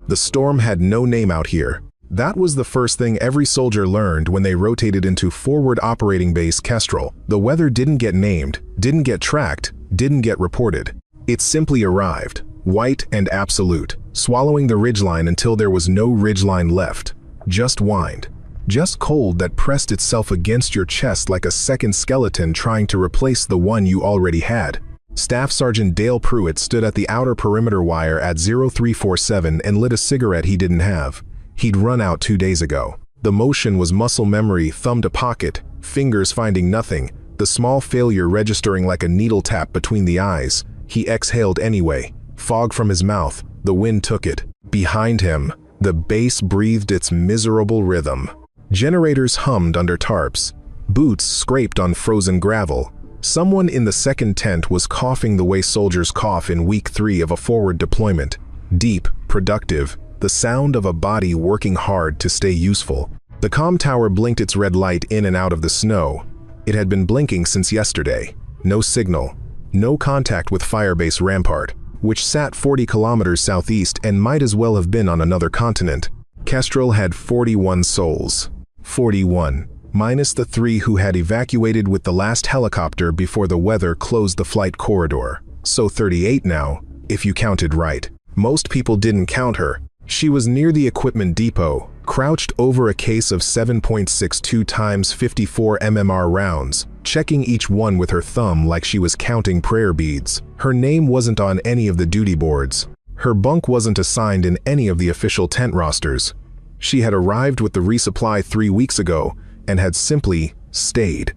The storm had no name out here. That was the first thing every soldier learned when they rotated into Forward Operating Base Kestrel. The weather didn't get named, didn't get tracked, didn't get reported. It simply arrived, white and absolute, swallowing the ridgeline until there was no ridgeline left. Just wind. Just cold that pressed itself against your chest like a second skeleton trying to replace the one you already had. Staff Sergeant Dale Pruitt stood at the outer perimeter wire at 0347 and lit a cigarette he didn't have. He'd run out 2 days ago. The motion was muscle memory, thumb to pocket, fingers finding nothing, the small failure registering like a needle tap between the eyes. He exhaled anyway. Fog from his mouth. The wind took it. Behind him, the base breathed its miserable rhythm. Generators hummed under tarps. Boots scraped on frozen gravel. Someone in the second tent was coughing the way soldiers cough in week 3 of a forward deployment. Deep, productive, the sound of a body working hard to stay useful. The comm tower blinked its red light in and out of the snow. It had been blinking since yesterday. No signal. No contact with Firebase Rampart, which sat 40 kilometers southeast and might as well have been on another continent. Kestrel had 41 souls. 41, minus the 3 who had evacuated with the last helicopter before the weather closed the flight corridor. So 38 now, if you counted right. Most people didn't count her. She was near the equipment depot, crouched over a case of 7.62 times 54 mmR rounds, checking each one with her thumb like she was counting prayer beads. Her name wasn't on any of the duty boards. Her bunk wasn't assigned in any of the official tent rosters. She had arrived with the resupply 3 weeks ago and had simply stayed.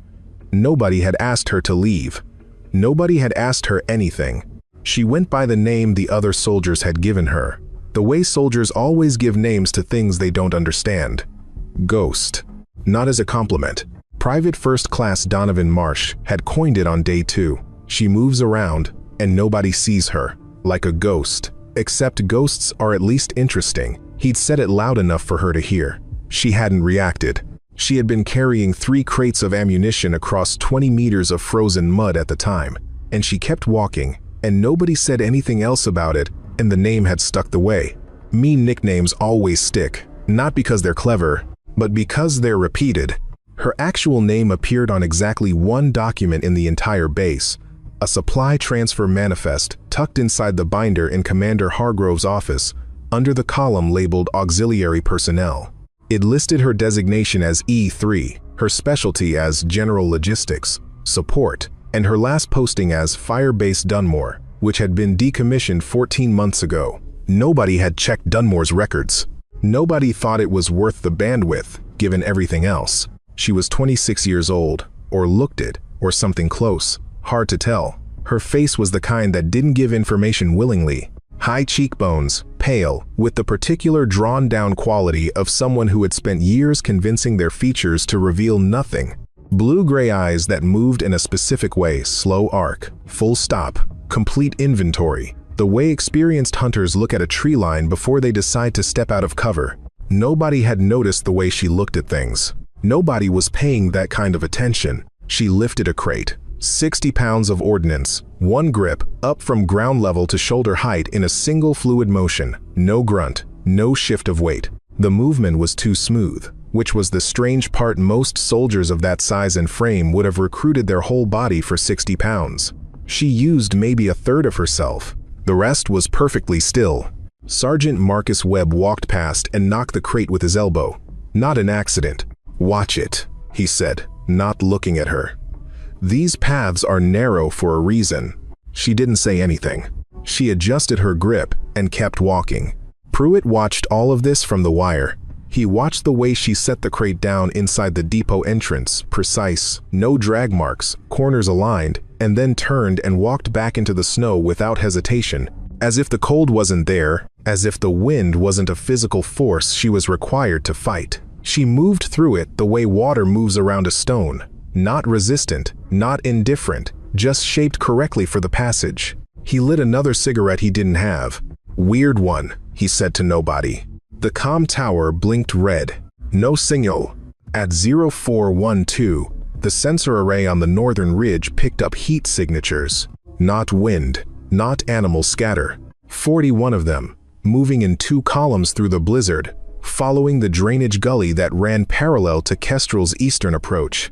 Nobody had asked her to leave. Nobody had asked her anything. She went by the name the other soldiers had given her. The way soldiers always give names to things they don't understand. Ghost. Not as a compliment. Private First Class Donovan Marsh had coined it on day 2. She moves around, and nobody sees her. Like a ghost. Except ghosts are at least interesting. He'd said it loud enough for her to hear. She hadn't reacted. She had been carrying 3 crates of ammunition across 20 meters of frozen mud at the time. And she kept walking, and nobody said anything else about it, and the name had stuck the way. Mean nicknames always stick, not because they're clever, but because they're repeated. Her actual name appeared on exactly 1 document in the entire base, a supply transfer manifest tucked inside the binder in Commander Hargrove's office, under the column labeled Auxiliary Personnel. It listed her designation as E3, her specialty as General Logistics, Support, and her last posting as Firebase Dunmore, which had been decommissioned 14 months ago. Nobody had checked Dunmore's records. Nobody thought it was worth the bandwidth, given everything else. She was 26 years old, or looked it, or something close. Hard to tell. Her face was the kind that didn't give information willingly. High cheekbones, pale, with the particular drawn-down quality of someone who had spent years convincing their features to reveal nothing. Blue-gray eyes that moved in a specific way, slow arc, full stop, complete inventory, the way experienced hunters look at a tree line before they decide to step out of cover. Nobody had noticed the way she looked at things. Nobody was paying that kind of attention. She lifted a crate. 60 pounds of ordnance, 1 grip, up from ground level to shoulder height in a single fluid motion. No grunt, no shift of weight. The movement was too smooth, which was the strange part. Most soldiers of that size and frame would have recruited their whole body for 60 pounds. She used maybe a third of herself. The rest was perfectly still. Sergeant Marcus Webb walked past and knocked the crate with his elbow. Not an accident. "Watch it," he said, not looking at her. "These paths are narrow for a reason." She didn't say anything. She adjusted her grip and kept walking. Pruitt watched all of this from the wire. He watched the way she set the crate down inside the depot entrance, precise, no drag marks, corners aligned, and then turned and walked back into the snow without hesitation, as if the cold wasn't there, as if the wind wasn't a physical force she was required to fight. She moved through it the way water moves around a stone, not resistant, not indifferent, just shaped correctly for the passage. He lit another cigarette he didn't have. "Weird one," he said to nobody. The comm tower blinked red. No signal. At 0412, the sensor array on the northern ridge picked up heat signatures. Not wind, not animal scatter. 41 of them. moving in 2 columns through the blizzard, following the drainage gully that ran parallel to Kestrel's eastern approach.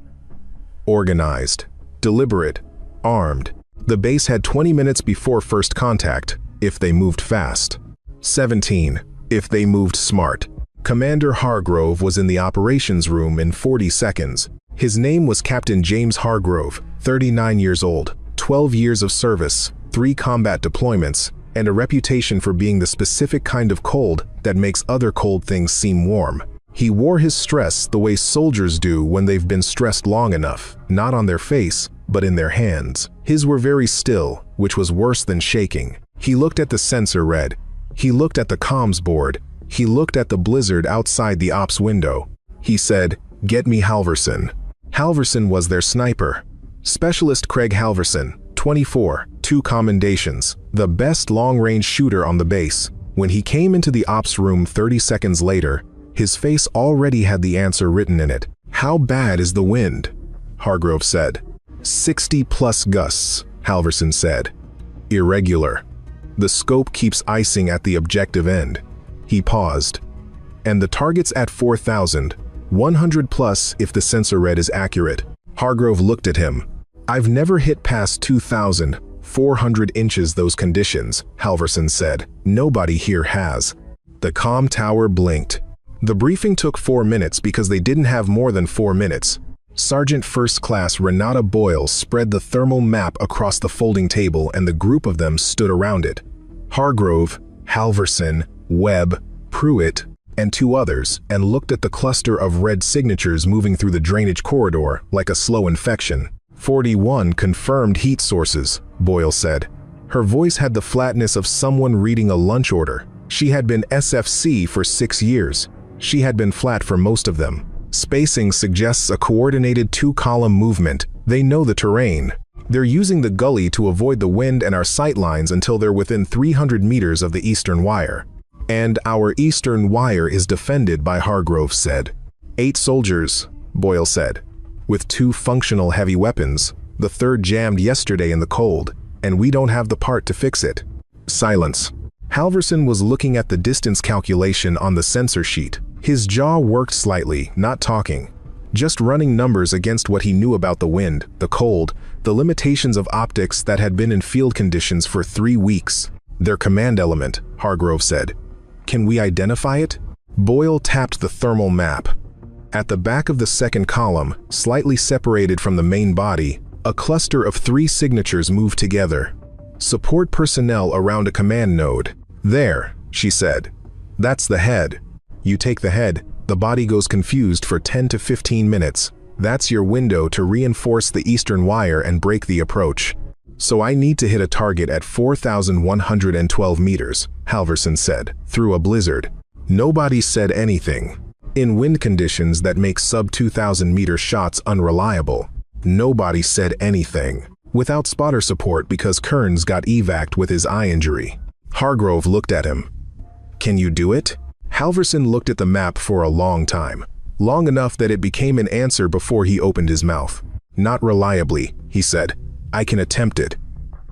Organized, deliberate, armed. The base had 20 minutes before first contact, if they moved fast. 17, if they moved smart. Commander Hargrove was in the operations room in 40 seconds. His name was Captain James Hargrove, 39 years old, 12 years of service, 3 combat deployments, and a reputation for being the specific kind of cold that makes other cold things seem warm. He wore his stress the way soldiers do when they've been stressed long enough, not on their face, but in their hands. His were very still, which was worse than shaking. He looked at the sensor read. He looked at the comms board. He looked at the blizzard outside the ops window. He said, "Get me Halverson." Halverson was their sniper. Specialist Craig Halverson, 24, 2 commendations, the best long-range shooter on the base. When he came into the ops room 30 seconds later, his face already had the answer written in it. "How bad is the wind?" Hargrove said. 60+ gusts, Halverson said. "Irregular. The scope keeps icing at the objective end." He paused. "And the target's at 4,000, 100+ if the sensor read is accurate." Hargrove looked at him. "I've never hit past 2,400 inches those conditions," Halverson said. "Nobody here has." The comm tower blinked. The briefing took 4 minutes because they didn't have more than 4 minutes. Sergeant First Class Renata Boyle spread the thermal map across the folding table and the group of them stood around it. Hargrove, Halverson, Webb, Pruitt, and 2 others, and looked at the cluster of red signatures moving through the drainage corridor like a slow infection. 41 confirmed heat sources, Boyle said. Her voice had the flatness of someone reading a lunch order. She had been SFC for 6 years. She had been flat for most of them. Spacing suggests a coordinated 2-column movement. They know the terrain. They're using the gully to avoid the wind and our sight lines until they're within 300 meters of the eastern wire. "And our eastern wire is defended by," Hargrove said. 8 soldiers, Boyle said, with 2 functional heavy weapons. The 3rd jammed yesterday in the cold, and we don't have the part to fix it. Silence. Halverson was looking at the distance calculation on the sensor sheet. His jaw worked slightly, not talking, just running numbers against what he knew about the wind, the cold, the limitations of optics that had been in field conditions for 3 weeks. "Their command element," Hargrove said. "Can we identify it?" Boyle tapped the thermal map. At the back of the second column, slightly separated from the main body, a cluster of 3 signatures moved together. "Support personnel around a command node." "There," she said. "That's the head. You take the head, the body goes confused for 10 to 15 minutes. That's your window to reinforce the eastern wire and break the approach." "So I need to hit a target at 4,112 meters, Halverson said, "through a blizzard." Nobody said anything. In wind conditions that make sub-2,000-meter shots unreliable, nobody said anything. Without spotter support because Kearns got evac'd with his eye injury. Hargrove looked at him. "Can you do it?" Halverson looked at the map for a long time. Long enough that it became an answer before he opened his mouth. "Not reliably," he said. "I can attempt it.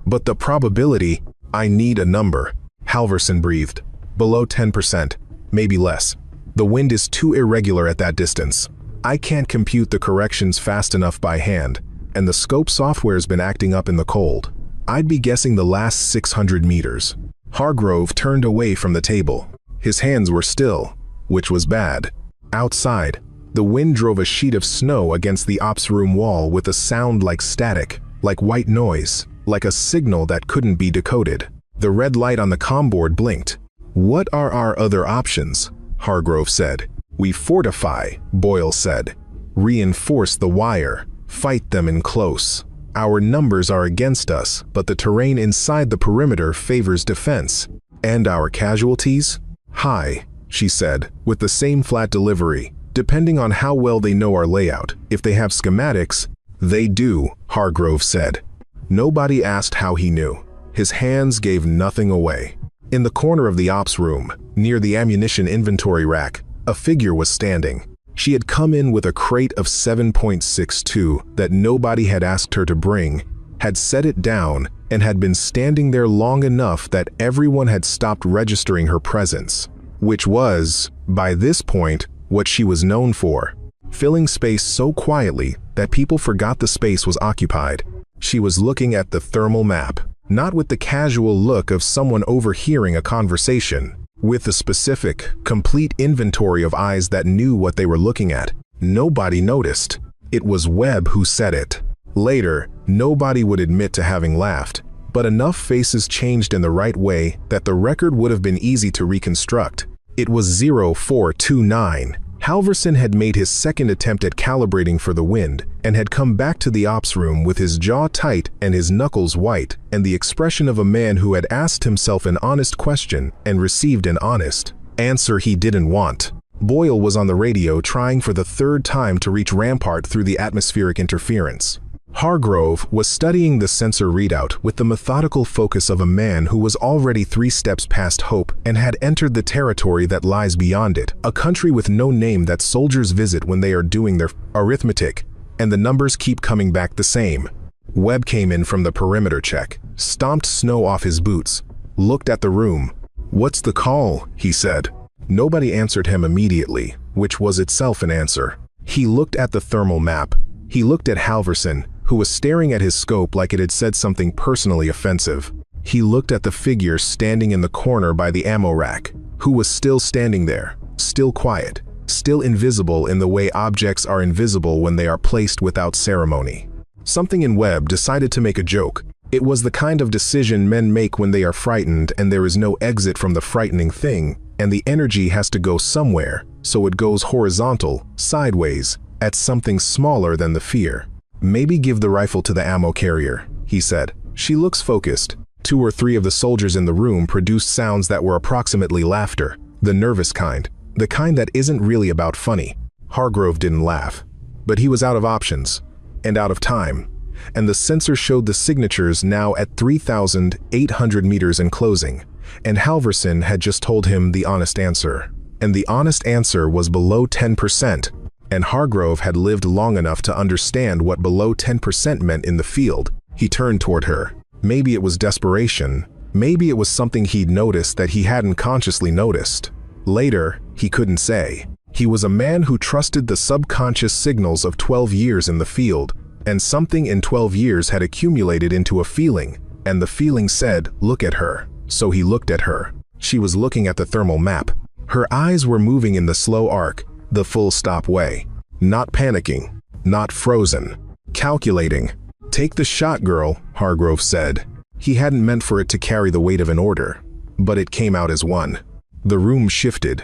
But the probability, I need a number." Halverson breathed. "Below 10%, maybe less. The wind is too irregular at that distance. I can't compute the corrections fast enough by hand, and the scope software's been acting up in the cold. I'd be guessing the last 600 meters." Hargrove turned away from the table. His hands were still, which was bad. Outside, the wind drove a sheet of snow against the ops room wall with a sound like static, like white noise, like a signal that couldn't be decoded. The red light on the comm board blinked. "What are our other options?" Hargrove said. "We fortify," Boyle said. "Reinforce the wire. Fight them in close. Our numbers are against us, but the terrain inside the perimeter favors defense. And our casualties? High," she said, with the same flat delivery, "depending on how well they know our layout. If they have schematics." "They do," Hargrove said. Nobody asked how he knew. His hands gave nothing away. In the corner of the ops room, near the ammunition inventory rack, a figure was standing. She had come in with a crate of 7.62 that nobody had asked her to bring, had set it down, and had been standing there long enough that everyone had stopped registering her presence, which was, by this point, what she was known for, filling space so quietly that people forgot the space was occupied. She was looking at the thermal map, not with the casual look of someone overhearing a conversation, with a specific, complete inventory of eyes that knew what they were looking at. Nobody noticed. It was Webb who said it. Later, nobody would admit to having laughed, but enough faces changed in the right way that the record would have been easy to reconstruct. It was 0429. Halverson had made his second attempt at calibrating for the wind and had come back to the ops room with his jaw tight and his knuckles white and the expression of a man who had asked himself an honest question and received an honest answer he didn't want. Boyle was on the radio trying for the third time to reach Rampart through the atmospheric interference. Hargrove was studying the sensor readout with the methodical focus of a man who was already 3 steps past hope and had entered the territory that lies beyond it, a country with no name that soldiers visit when they are doing their arithmetic, and the numbers keep coming back the same. Webb came in from the perimeter check, stomped snow off his boots, looked at the room. "What's the call?" he said. Nobody answered him immediately, which was itself an answer. He looked at the thermal map. He looked at Halverson, who was staring at his scope like it had said something personally offensive. He looked at the figure standing in the corner by the ammo rack, who was still standing there, still quiet, still invisible in the way objects are invisible when they are placed without ceremony. Something in Webb decided to make a joke. It was the kind of decision men make when they are frightened and there is no exit from the frightening thing, and the energy has to go somewhere, so it goes horizontal, sideways, at something smaller than the fear. "Maybe give the rifle to the ammo carrier," he said. "She looks focused." 2 or 3 of the soldiers in the room produced sounds that were approximately laughter, the nervous kind, the kind that isn't really about funny. Hargrove didn't laugh, but he was out of options, and out of time, and the sensor showed the signatures now at 3,800 meters and closing, and Halverson had just told him the honest answer, and the honest answer was below 10%. And Hargrove had lived long enough to understand what below 10% meant in the field. He turned toward her. Maybe it was desperation. Maybe it was something he'd noticed that he hadn't consciously noticed. Later, he couldn't say. He was a man who trusted the subconscious signals of 12 years in the field, and something in 12 years had accumulated into a feeling, and the feeling said, "Look at her." So he looked at her. She was looking at the thermal map. Her eyes were moving in the slow arc, the full stop way. Not panicking, not frozen. Calculating. "Take the shot, girl," Hargrove said. He hadn't meant for it to carry the weight of an order, but it came out as one. The room shifted.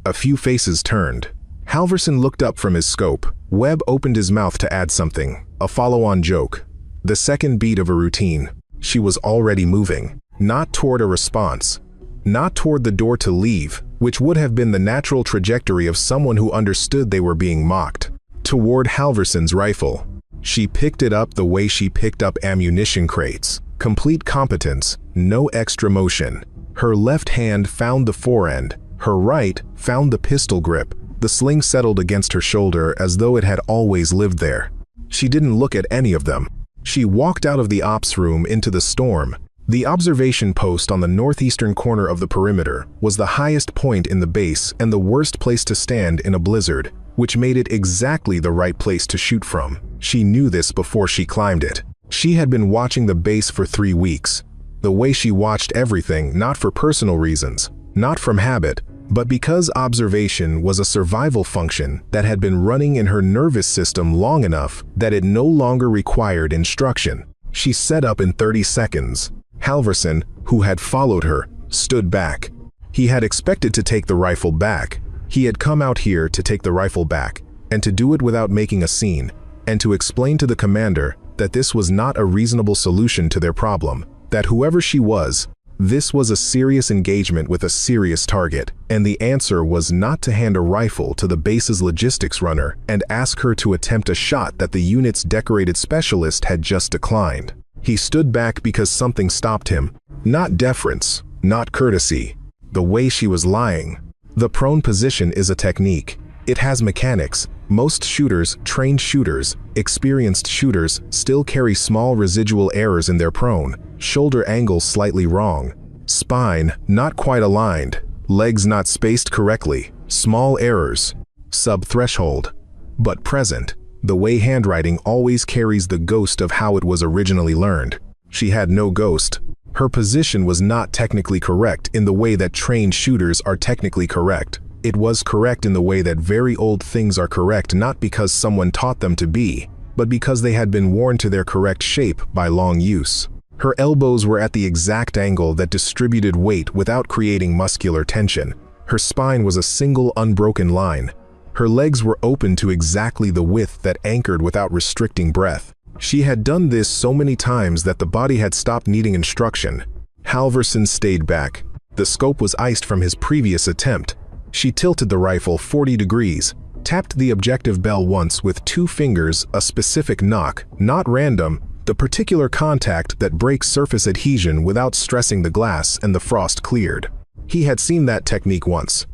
A few faces turned. Halverson looked up from his scope. Webb opened his mouth to add something, a follow-on joke. The second beat of a routine. She was already moving. Not toward a response. Not toward the door to leave, which would have been the natural trajectory of someone who understood they were being mocked. Toward Halverson's rifle. She picked it up the way she picked up ammunition crates. Complete competence, no extra motion. Her left hand found the forend. Her right found the pistol grip. The sling settled against her shoulder as though it had always lived there. She didn't look at any of them. She walked out of the ops room into the storm. The observation post on the northeastern corner of the perimeter was the highest point in the base and the worst place to stand in a blizzard, which made it exactly the right place to shoot from. She knew this before she climbed it. She had been watching the base for 3 weeks. The way she watched everything, not for personal reasons, not from habit, but because observation was a survival function that had been running in her nervous system long enough that it no longer required instruction. She set up in 30 seconds. Halverson, who had followed her, stood back. He had expected to take the rifle back. He had come out here to take the rifle back, and to do it without making a scene, and to explain to the commander that this was not a reasonable solution to their problem, that whoever she was, this was a serious engagement with a serious target, and the answer was not to hand a rifle to the base's logistics runner and ask her to attempt a shot that the unit's decorated specialist had just declined. He stood back because something stopped him. Not deference, not courtesy. The way she was lying. The prone position is a technique. It has mechanics, Most shooters, trained shooters, experienced shooters, still carry small residual errors in their prone, shoulder angle slightly wrong, spine not quite aligned, legs not spaced correctly, small errors, sub-threshold, but present. The way handwriting always carries the ghost of how it was originally learned. She had no ghost. Her position was not technically correct in the way that trained shooters are technically correct. It was correct in the way that very old things are correct not because someone taught them to be, but because they had been worn to their correct shape by long use. Her elbows were at the exact angle that distributed weight without creating muscular tension. Her spine was a single unbroken line. Her legs were open to exactly the width that anchored without restricting breath. She had done this so many times that the body had stopped needing instruction. Halverson stayed back. The scope was iced from his previous attempt. She tilted the rifle 40 degrees, tapped the objective bell once with 2 fingers, a specific knock, not random, the particular contact that breaks surface adhesion without stressing the glass, and the frost cleared. He had seen that technique once,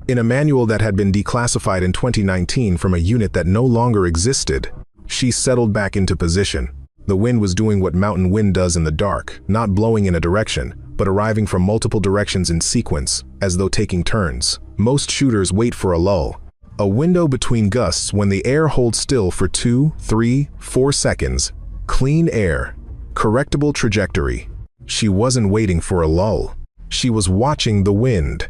in a manual that had been declassified in 2019 from a unit that no longer existed. She settled back into position. The wind was doing what mountain wind does in the dark, not blowing in a direction, but arriving from multiple directions in sequence, as though taking turns. Most shooters wait for a lull, a window between gusts when the air holds still for 2, 3, 4 seconds. Clean air, correctable trajectory. She wasn't waiting for a lull. She was watching the wind.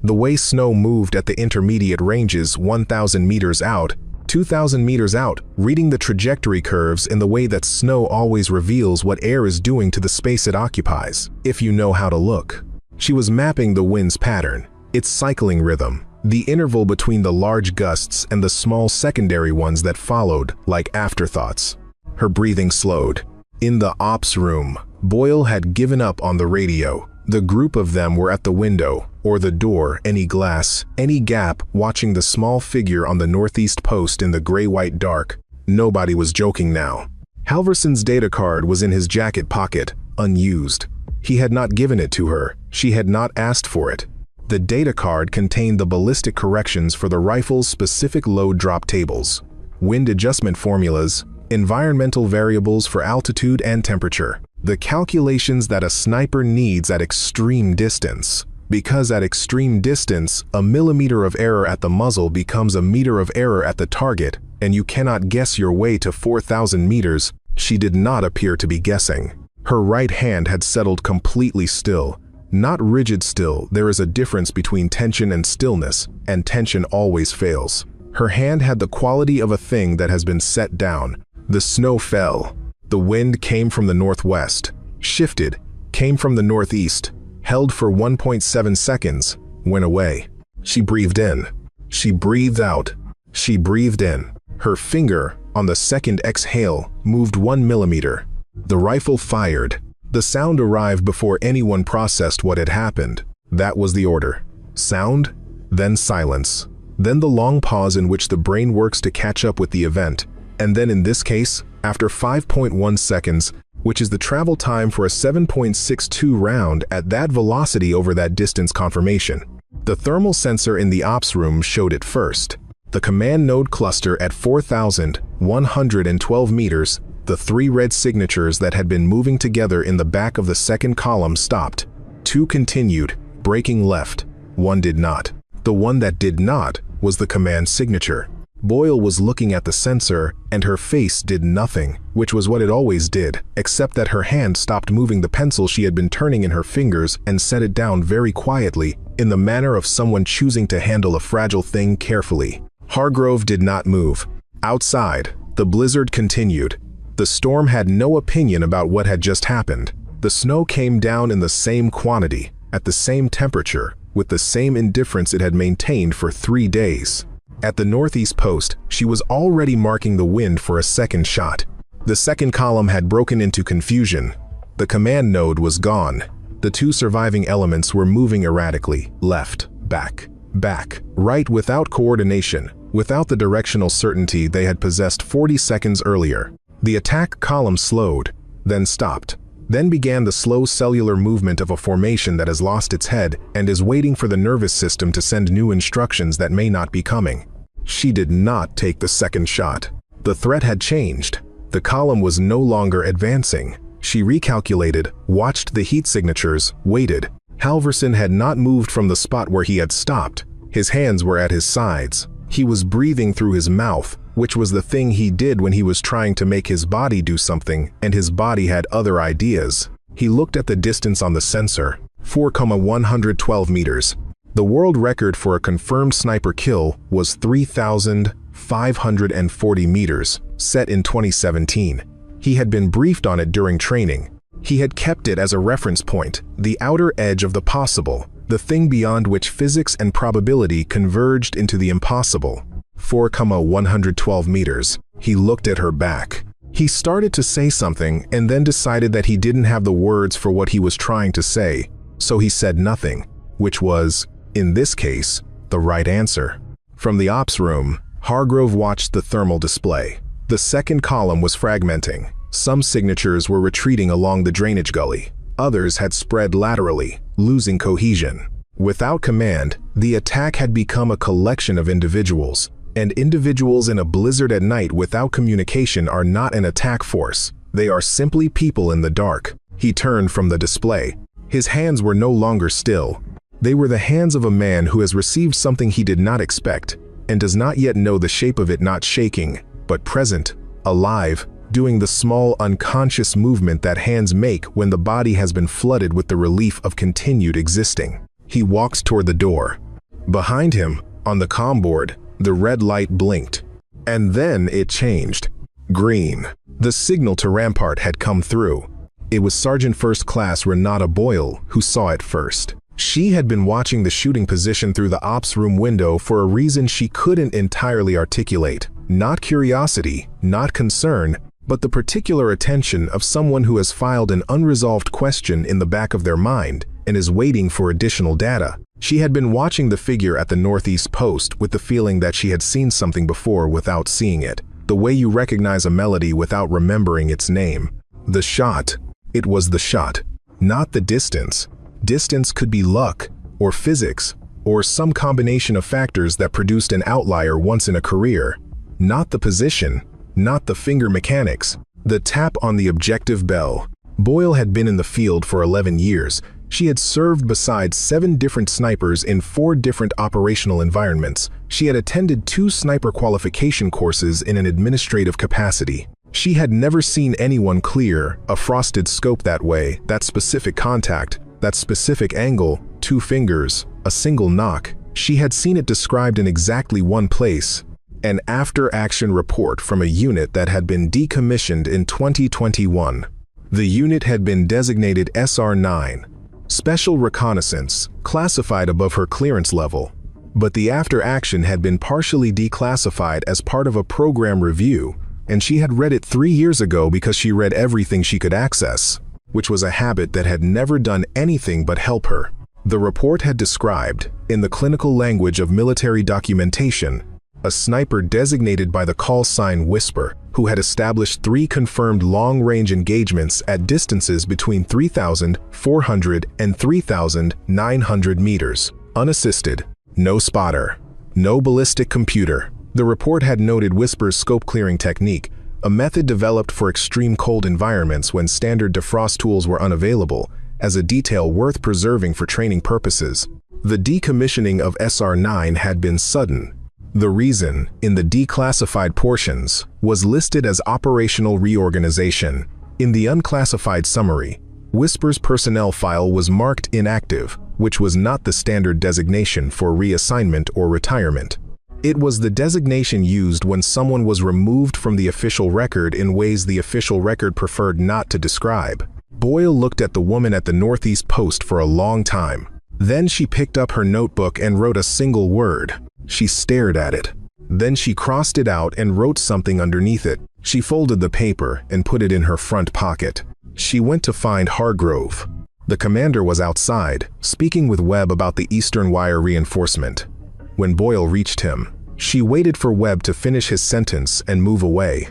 The way snow moved at the intermediate ranges 1,000 meters out, 2,000 meters out, reading the trajectory curves in the way that snow always reveals what air is doing to the space it occupies, if you know how to look. She was mapping the wind's pattern, its cycling rhythm, the interval between the large gusts and the small secondary ones that followed, like afterthoughts. Her breathing slowed. In the ops room, Boyle had given up on the radio. The group of them were at the window, or the door, any glass, any gap, watching the small figure on the northeast post in the gray-white dark. Nobody was joking now. Halverson's data card was in his jacket pocket, unused. He had not given it to her. She had not asked for it. The data card contained the ballistic corrections for the rifle's specific load drop tables, wind adjustment formulas, environmental variables for altitude and temperature, the calculations that a sniper needs at extreme distance. Because at extreme distance, a millimeter of error at the muzzle becomes a meter of error at the target, and you cannot guess your way to 4,000 meters. She did not appear to be guessing. Her right hand had settled completely still. Not rigid still. There is a difference between tension and stillness, and tension always fails. Her hand had the quality of a thing that has been set down. The snow fell. The wind came from the northwest, shifted, came from the northeast, held for 1.7 seconds, went away. She breathed in. She breathed out. She breathed in. Her finger, on the second exhale, moved 1 millimeter. The rifle fired. The sound arrived before anyone processed what had happened. That was the order. Sound, then silence. Then the long pause in which the brain works to catch up with the event. And then in this case, after 5.1 seconds, which is the travel time for a 7.62 round at that velocity over that distance confirmation. The thermal sensor in the ops room showed it first. The command node cluster at 4,112 meters, the 3 red signatures that had been moving together in the back of the second column stopped. 2 continued, breaking left. 1 did not. The one that did not was the command signature. Boyle was looking at the sensor, and her face did nothing, which was what it always did, except that her hand stopped moving the pencil she had been turning in her fingers and set it down very quietly, in the manner of someone choosing to handle a fragile thing carefully. Hargrove did not move. Outside, the blizzard continued. The storm had no opinion about what had just happened. The snow came down in the same quantity, at the same temperature, with the same indifference it had maintained for 3 days. At the northeast post, she was already marking the wind for a second shot. The second column had broken into confusion. The command node was gone. The 2 surviving elements were moving erratically, left, back, right without coordination, without the directional certainty they had possessed 40 seconds earlier. The attack column slowed, then stopped. Then began the slow cellular movement of a formation that has lost its head and is waiting for the nervous system to send new instructions that may not be coming. She did not take the second shot. The threat had changed. The column was no longer advancing. She recalculated, watched the heat signatures, waited. Halverson had not moved from the spot where he had stopped. His hands were at his sides. He was breathing through his mouth, which was the thing he did when he was trying to make his body do something, and his body had other ideas. He looked at the distance on the sensor, 4,112 meters. The world record for a confirmed sniper kill was 3,540 meters, set in 2017. He had been briefed on it during training. He had kept it as a reference point, the outer edge of the possible, the thing beyond which physics and probability converged into the impossible. 4,112 meters. He looked at her back. He started to say something and then decided that he didn't have the words for what he was trying to say, so he said nothing, which was, in this case, the right answer. From the ops room, Hargrove watched the thermal display. The second column was fragmenting. Some signatures were retreating along the drainage gully. Others had spread laterally, losing cohesion. Without command, the attack had become a collection of individuals, and individuals in a blizzard at night without communication are not an attack force. They are simply people in the dark. He turned from the display. His hands were no longer still. They were the hands of a man who has received something he did not expect, and does not yet know the shape of it, not shaking, but present, alive, doing the small unconscious movement that hands make when the body has been flooded with the relief of continued existing. He walks toward the door. Behind him, on the comm board, the red light blinked. And then it changed. Green. The signal to Rampart had come through. It was Sergeant First Class Renata Boyle who saw it first. She had been watching the shooting position through the ops room window for a reason she couldn't entirely articulate. Not curiosity, not concern, but the particular attention of someone who has filed an unresolved question in the back of their mind and is waiting for additional data. She had been watching the figure at the northeast post with the feeling that she had seen something before without seeing it. The way you recognize a melody without remembering its name. The shot. It was the shot, not the distance. Distance could be luck, or physics, or some combination of factors that produced an outlier once in a career. Not the position, not the finger mechanics. The tap on the objective bell. Boyle had been in the field for 11 years. She had served beside 7 different snipers in 4 different operational environments. She had attended 2 sniper qualification courses in an administrative capacity. She had never seen anyone clear a frosted scope that way, that specific contact, that specific angle, 2 fingers, a single knock. She had seen it described in exactly one place. An after-action report from a unit that had been decommissioned in 2021. The unit had been designated SR9, Special Reconnaissance, classified above her clearance level. But the after-action had been partially declassified as part of a program review, and she had read it 3 years ago because she read everything she could access, which was a habit that had never done anything but help her. The report had described, in the clinical language of military documentation, a sniper designated by the call sign Whisper, who had established 3 confirmed long-range engagements at distances between 3,400 and 3,900 meters, unassisted, no spotter, no ballistic computer. The report had noted Whisper's scope clearing technique, a method developed for extreme cold environments when standard defrost tools were unavailable, as a detail worth preserving for training purposes. The decommissioning of SR9 had been sudden. The reason, in the declassified portions, was listed as operational reorganization. In the unclassified summary, Whisper's personnel file was marked inactive, which was not the standard designation for reassignment or retirement. It was the designation used when someone was removed from the official record in ways the official record preferred not to describe. Boyle looked at the woman at the northeast post for a long time. Then she picked up her notebook and wrote a single word. She stared at it. Then she crossed it out and wrote something underneath it. She folded the paper and put it in her front pocket. She went to find Hargrove. The commander was outside, speaking with Webb about the Eastern Wire reinforcement. When Boyle reached him, she waited for Webb to finish his sentence and move away.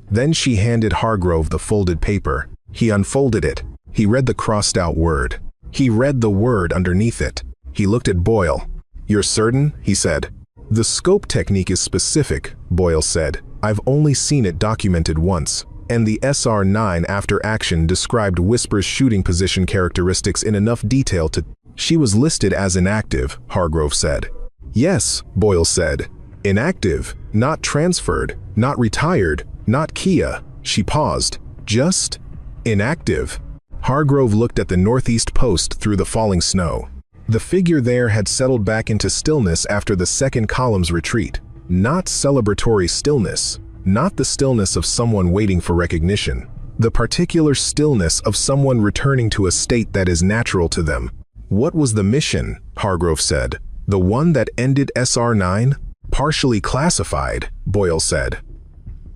Then she handed Hargrove the folded paper. He unfolded it. He read the crossed-out word. He read the word underneath it. He looked at Boyle. "You're certain?" he said. The scope technique is specific, Boyle said. I've only seen it documented once. And the SR-9 after action described Whisper's shooting position characteristics in enough detail to... She was listed as inactive, Hargrove said. Yes, Boyle said. Inactive, not transferred, not retired, not Kia. She paused. Just inactive. Hargrove looked at the northeast post through the falling snow. The figure there had settled back into stillness after the second column's retreat. Not celebratory stillness. Not the stillness of someone waiting for recognition. The particular stillness of someone returning to a state that is natural to them. What was the mission? Hargrove said. The one that ended SR-9? Partially classified, Boyle said.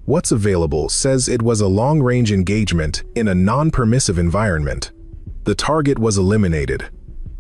What's available says it was a long-range engagement in a non-permissive environment. The target was eliminated.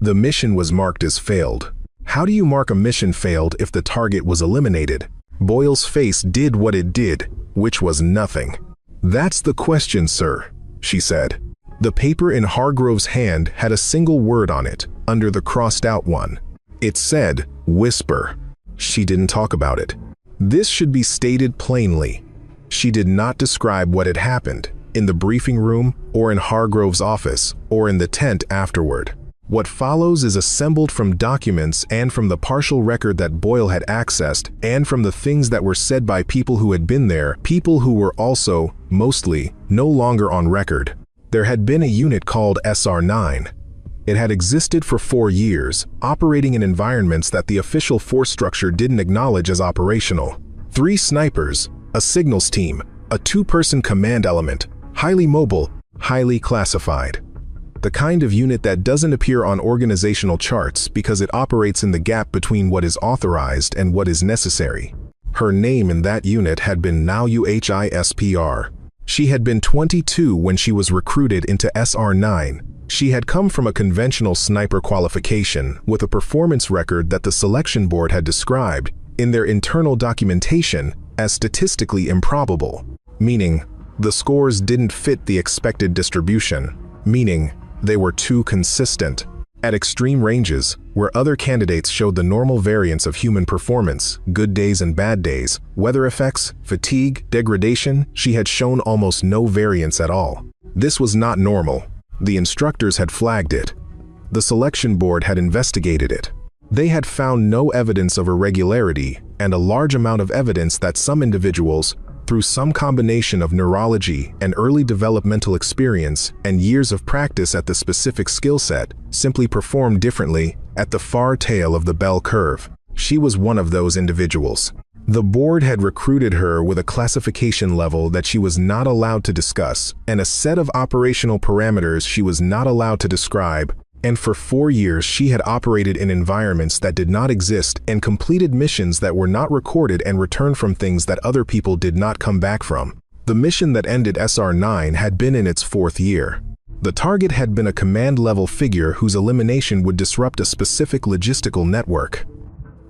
The mission was marked as failed. How do you mark a mission failed if the target was eliminated? Boyle's face did what it did, which was nothing. That's the question, sir, she said. The paper in Hargrove's hand had a single word on it, under the crossed-out one. It said, Whisper. She didn't talk about it. This should be stated plainly. She did not describe what had happened, in the briefing room, or in Hargrove's office, or in the tent afterward. What follows is assembled from documents and from the partial record that Boyle had accessed, and from the things that were said by people who had been there, people who were also, mostly, no longer on record. There had been a unit called SR-9. It had existed for 4 years, operating in environments that the official force structure didn't acknowledge as operational. 3 snipers, a signals team, a 2-person command element, highly mobile, highly classified. The kind of unit that doesn't appear on organizational charts because it operates in the gap between what is authorized and what is necessary. Her name in that unit had been Nauhispr. She had been 22 when she was recruited into SR-9. She had come from a conventional sniper qualification with a performance record that the selection board had described, in their internal documentation, as statistically improbable, meaning the scores didn't fit the expected distribution, meaning they were too consistent. At extreme ranges, where other candidates showed the normal variance of human performance, good days and bad days, weather effects, fatigue, degradation, she had shown almost no variance at all. This was not normal. The instructors had flagged it. The selection board had investigated it. They had found no evidence of irregularity and a large amount of evidence that some individuals, through some combination of neurology and early developmental experience and years of practice at the specific skill set, simply performed differently at the far tail of the bell curve. She was one of those individuals. The board had recruited her with a classification level that she was not allowed to discuss and a set of operational parameters she was not allowed to describe, and for 4 years she had operated in environments that did not exist and completed missions that were not recorded and returned from things that other people did not come back from. The mission that ended SR-9 had been in its 4th year. The target had been a command-level figure whose elimination would disrupt a specific logistical network.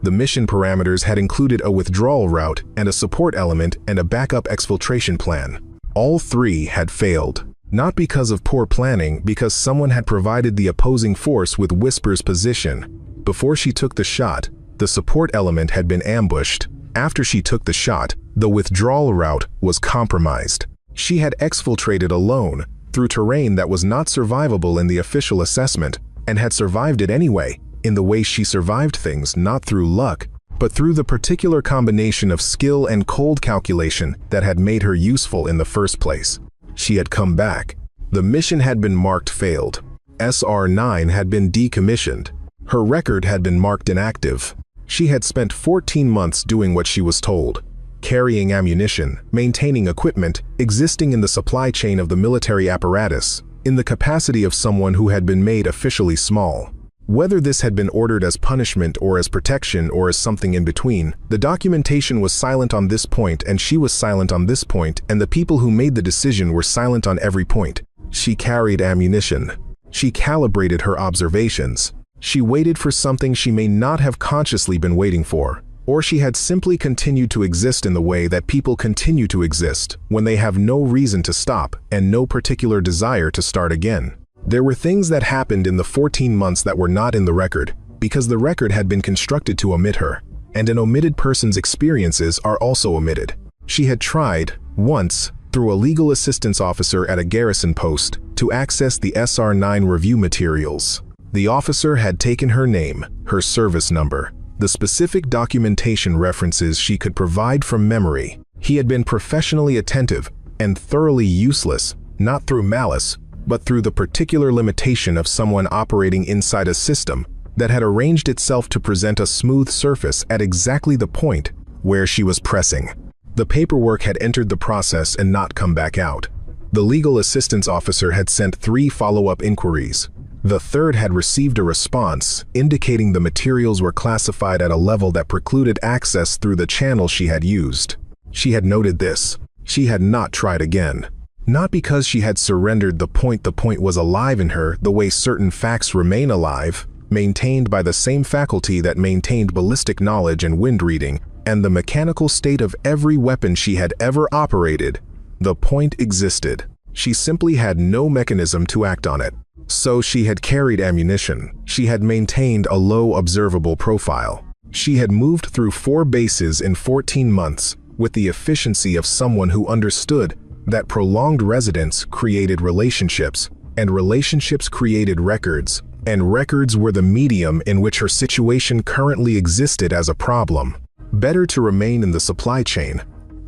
The mission parameters had included a withdrawal route and a support element and a backup exfiltration plan. All 3 had failed. Not because of poor planning, because someone had provided the opposing force with Whisper's position. Before she took the shot, the support element had been ambushed. After she took the shot, the withdrawal route was compromised. She had exfiltrated alone, through terrain that was not survivable in the official assessment, and had survived it anyway, in the way she survived things not through luck, but through the particular combination of skill and cold calculation that had made her useful in the first place. She had come back. The mission had been marked failed. SR-9 had been decommissioned. Her record had been marked inactive. She had spent 14 months doing what she was told, carrying ammunition, maintaining equipment, existing in the supply chain of the military apparatus, in the capacity of someone who had been made officially small. Whether this had been ordered as punishment or as protection or as something in between, the documentation was silent on this point and she was silent on this point, and the people who made the decision were silent on every point. She carried ammunition. She calibrated her observations. She waited for something she may not have consciously been waiting for, or she had simply continued to exist in the way that people continue to exist when they have no reason to stop and no particular desire to start again. There were things that happened in the 14 months that were not in the record, because the record had been constructed to omit her. and an omitted person's experiences are also omitted. She had tried, once, through a legal assistance officer at a garrison post, to access the SR9 review materials. The officer had taken her name, her service number, the specific documentation references she could provide from memory. He had been professionally attentive and thoroughly useless, not through malice, but through the particular limitation of someone operating inside a system that had arranged itself to present a smooth surface at exactly the point where she was pressing. The paperwork had entered the process and not come back out. The legal assistance officer had sent 3 follow-up inquiries. The third had received a response indicating the materials were classified at a level that precluded access through the channel she had used. She had noted this. She had not tried again. Not because she had surrendered the point was alive in her the way certain facts remain alive, maintained by the same faculty that maintained ballistic knowledge and wind reading, and the mechanical state of every weapon she had ever operated. The point existed. She simply had no mechanism to act on it. So she had carried ammunition. She had maintained a low observable profile. She had moved through 4 bases in 14 months with the efficiency of someone who understood that prolonged residence created relationships, and relationships created records, and records were the medium in which her situation currently existed as a problem. Better to remain in the supply chain.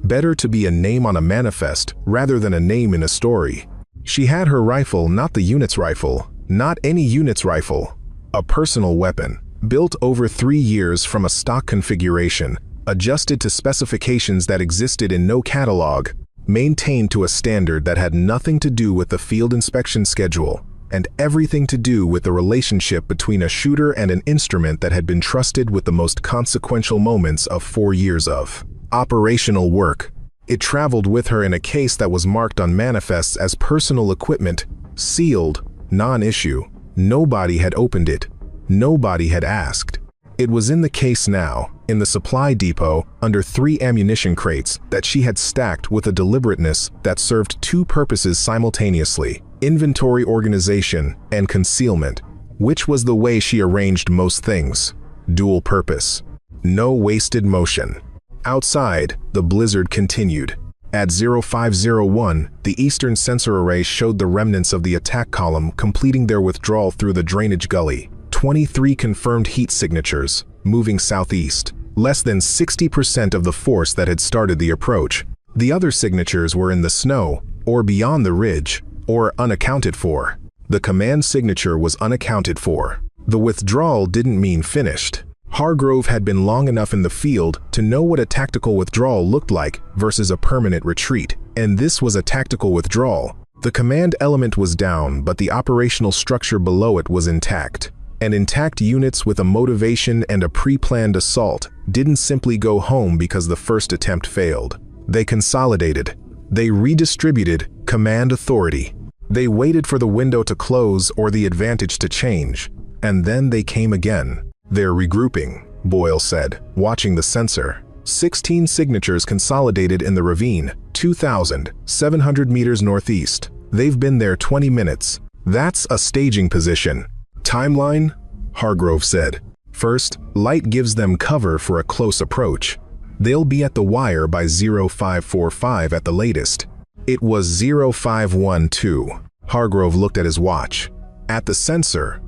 Better to be a name on a manifest rather than a name in a story. She had her rifle, not the unit's rifle, not any unit's rifle. A personal weapon, built over 3 years from a stock configuration, adjusted to specifications that existed in no catalog, maintained to a standard that had nothing to do with the field inspection schedule, and everything to do with the relationship between a shooter and an instrument that had been trusted with the most consequential moments of 4 years of operational work. It traveled with her in a case that was marked on manifests as personal equipment, sealed, non-issue. Nobody had opened it. Nobody had asked. It was in the case now, in the supply depot, under 3 ammunition crates that she had stacked with a deliberateness that served 2 purposes simultaneously: inventory organization and concealment, which was the way she arranged most things. Dual purpose. No wasted motion. Outside, the blizzard continued. At 0501, the eastern sensor array showed the remnants of the attack column completing their withdrawal through the drainage gully. 23 confirmed heat signatures, moving southeast. Less than 60% of the force that had started the approach. The other signatures were in the snow, or beyond the ridge, or unaccounted for. The command signature was unaccounted for. The withdrawal didn't mean finished. Hargrove had been long enough in the field to know what a tactical withdrawal looked like versus a permanent retreat, and this was a tactical withdrawal. The command element was down, but the operational structure below it was intact. And intact units with a motivation and a pre-planned assault didn't simply go home because the first attempt failed. They consolidated. They redistributed command authority. They waited for the window to close or the advantage to change. And then they came again. They're regrouping, Boyle said, watching the sensor. 16 signatures consolidated in the ravine, 2,700 meters northeast. They've been there 20 minutes. That's a staging position. Timeline? Hargrove said. First, light gives them cover for a close approach. They'll be at the wire by 0545 at the latest. It was 0512. Hargrove looked at his watch. At the sensor.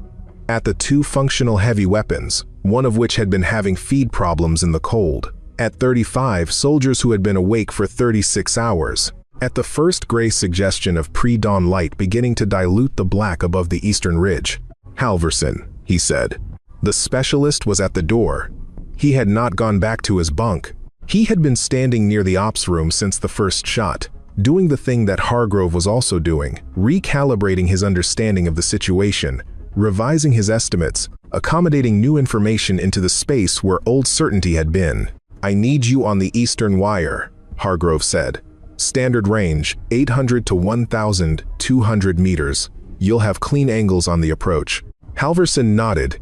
At the 2 functional heavy weapons, one of which had been having feed problems in the cold. At 35, soldiers who had been awake for 36 hours. At the first gray suggestion of pre-dawn light beginning to dilute the black above the eastern ridge. Halverson, he said. The specialist was at the door. He had not gone back to his bunk. He had been standing near the ops room since the first shot, doing the thing that Hargrove was also doing, recalibrating his understanding of the situation, revising his estimates, accommodating new information into the space where old certainty had been. I need you on the eastern wire, Hargrove said. Standard range, 800 to 1,200 meters. You'll have clean angles on the approach. Halverson nodded.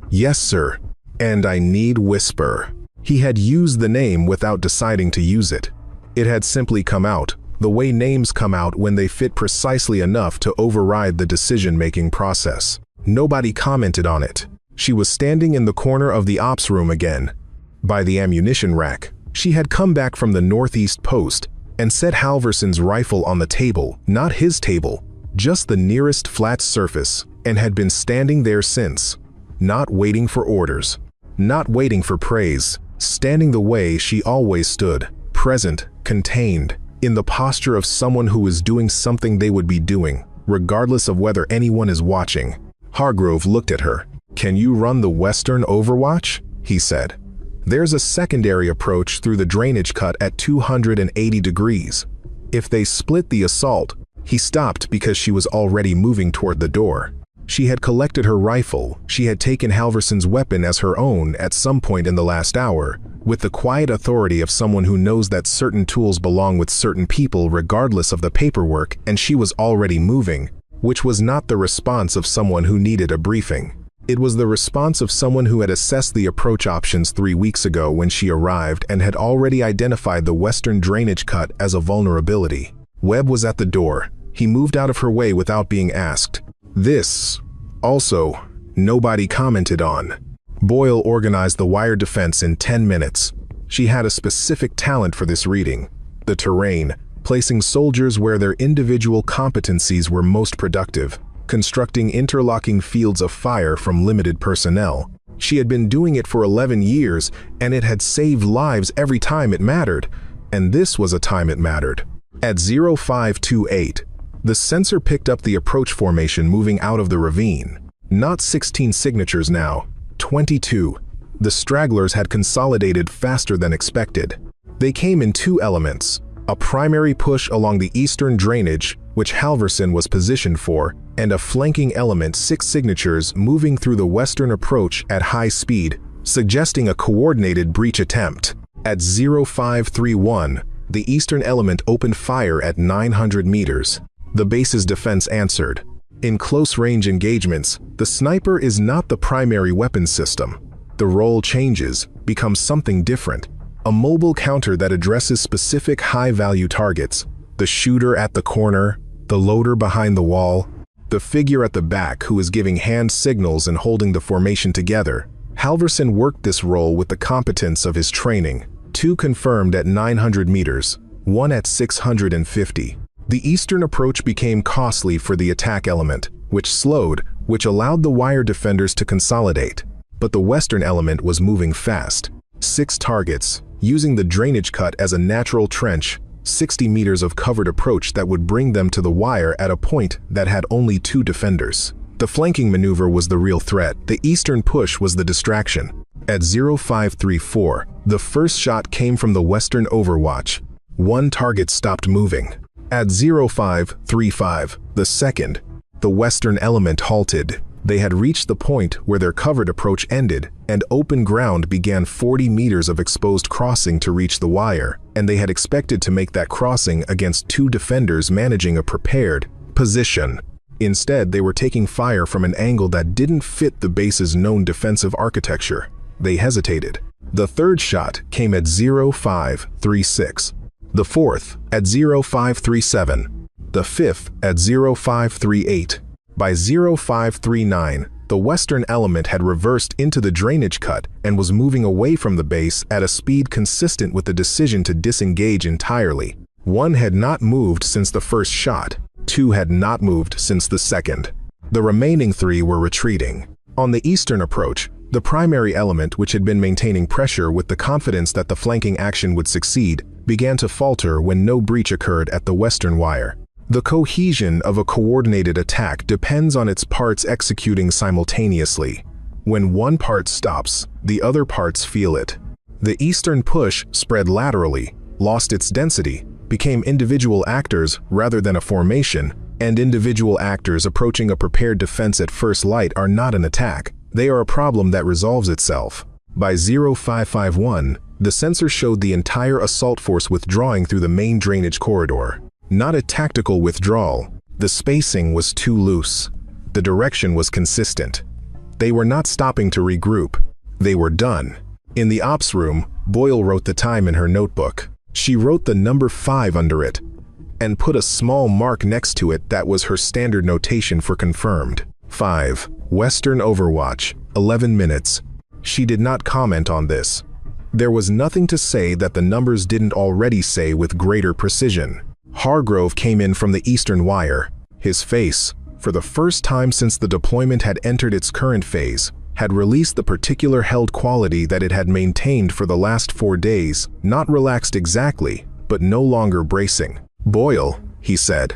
Yes, sir. And I need whisper. He had used the name without deciding to use it. It had simply come out, the way names come out when they fit precisely enough to override the decision-making process. Nobody commented on it. She was standing in the corner of the ops room again. By the ammunition rack, she had come back from the northeast post and set Halverson's rifle on the table, not his table, just the nearest flat surface, and had been standing there since, not waiting for orders, not waiting for praise, standing the way she always stood, present, contained, in the posture of someone who is doing something they would be doing, regardless of whether anyone is watching. Hargrove looked at her. "Can you run the Western Overwatch?" he said. "There's a secondary approach through the drainage cut at 280 degrees. If they split the assault—" He stopped because she was already moving toward the door. She had collected her rifle. She had taken Halverson's weapon as her own at some point in the last hour, with the quiet authority of someone who knows that certain tools belong with certain people regardless of the paperwork, and she was already moving, which was not the response of someone who needed a briefing. It was the response of someone who had assessed the approach options 3 weeks ago when she arrived and had already identified the western drainage cut as a vulnerability. Webb was at the door. He moved out of her way without being asked. This, also, nobody commented on. Boyle organized the wire defense in 10 minutes. She had a specific talent for this reading: the terrain, placing soldiers where their individual competencies were most productive, constructing interlocking fields of fire from limited personnel. She had been doing it for 11 years, and it had saved lives every time it mattered, and this was a time it mattered. At 0528, the sensor picked up the approach formation moving out of the ravine. Not 16 signatures now, 22. The stragglers had consolidated faster than expected. They came in 2 elements: a primary push along the eastern drainage, which Halverson was positioned for, and a flanking element, 6 signatures moving through the western approach at high speed, suggesting a coordinated breach attempt. At 0531, the eastern element opened fire at 900 meters. The base's defense answered. In close-range engagements, the sniper is not the primary weapon system. The role changes, becomes something different. A mobile counter that addresses specific high-value targets. The shooter at the corner, the loader behind the wall, the figure at the back who is giving hand signals and holding the formation together. Halverson worked this role with the competence of his training. 2 confirmed at 900 meters, 1 at 650. The eastern approach became costly for the attack element, which slowed, which allowed the wire defenders to consolidate. But the western element was moving fast. 6 targets, using the drainage cut as a natural trench, 60 meters of covered approach that would bring them to the wire at a point that had only 2 defenders. The flanking maneuver was the real threat. The eastern push was the distraction. At 0534, the first shot came from the western overwatch. 1 target stopped moving. At 0535, the second, the western element halted. They had reached the point where their covered approach ended, and open ground began 40 meters of exposed crossing to reach the wire, and they had expected to make that crossing against 2 defenders managing a prepared position. Instead, they were taking fire from an angle that didn't fit the base's known defensive architecture. They hesitated. The third shot came at 0536. The fourth at 0537, the fifth at 0538. By 0539, the western element had reversed into the drainage cut and was moving away from the base at a speed consistent with the decision to disengage entirely. 1 had not moved since the first shot, 2 had not moved since the second. The remaining 3 were retreating. On the eastern approach, the primary element, which had been maintaining pressure with the confidence that the flanking action would succeed, began to falter when no breach occurred at the western wire. The cohesion of a coordinated attack depends on its parts executing simultaneously. When one part stops, the other parts feel it. The eastern push spread laterally, lost its density, became individual actors rather than a formation, and individual actors approaching a prepared defense at first light are not an attack. They are a problem that resolves itself. By 0551, the sensor showed the entire assault force withdrawing through the main drainage corridor. Not a tactical withdrawal. The spacing was too loose. The direction was consistent. They were not stopping to regroup. They were done. In the ops room, Boyle wrote the time in her notebook. She wrote the number 5 under it, and put a small mark next to it that was her standard notation for confirmed. 5. Western Overwatch, 11 minutes. She did not comment on this. There was nothing to say that the numbers didn't already say with greater precision. Hargrove came in from the eastern wire. His face, for the first time since the deployment had entered its current phase, had released the particular held quality that it had maintained for the last 4 days, not relaxed exactly, but no longer bracing. "Boyle," he said,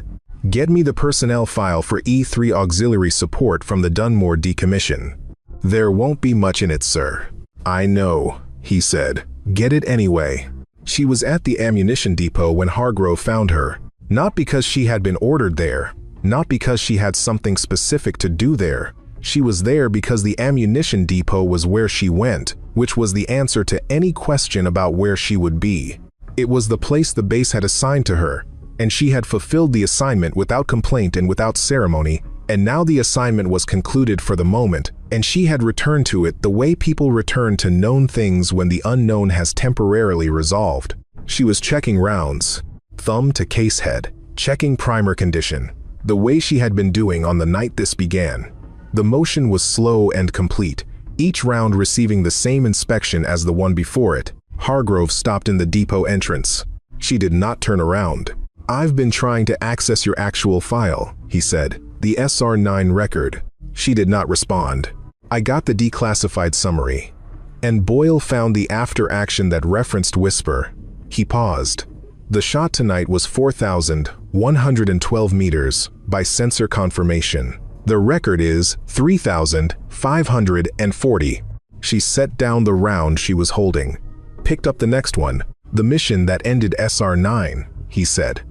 "get me the personnel file for E3 auxiliary support from the Dunmore decommission." "There won't be much in it, sir." "I know," he said. "Get it anyway." She was at the ammunition depot when Hargrove found her. Not because she had been ordered there, not because she had something specific to do there. She was there because the ammunition depot was where she went, which was the answer to any question about where she would be. It was the place the base had assigned to her, and she had fulfilled the assignment without complaint and without ceremony, and now the assignment was concluded for the moment, and she had returned to it the way people return to known things when the unknown has temporarily resolved. She was checking rounds, thumb to case head, checking primer condition, the way she had been doing on the night this began. The motion was slow and complete, each round receiving the same inspection as the one before it. Hargrove stopped in the depot entrance. She did not turn around. "I've been trying to access your actual file," he said. "The SR9 record." She did not respond. "I got the declassified summary." And Boyle found the after action that referenced Whisper. He paused. "The shot tonight was 4,112 meters by sensor confirmation. The record is 3,540. She set down the round she was holding. Picked up the next one. "The mission that ended SR9, he said.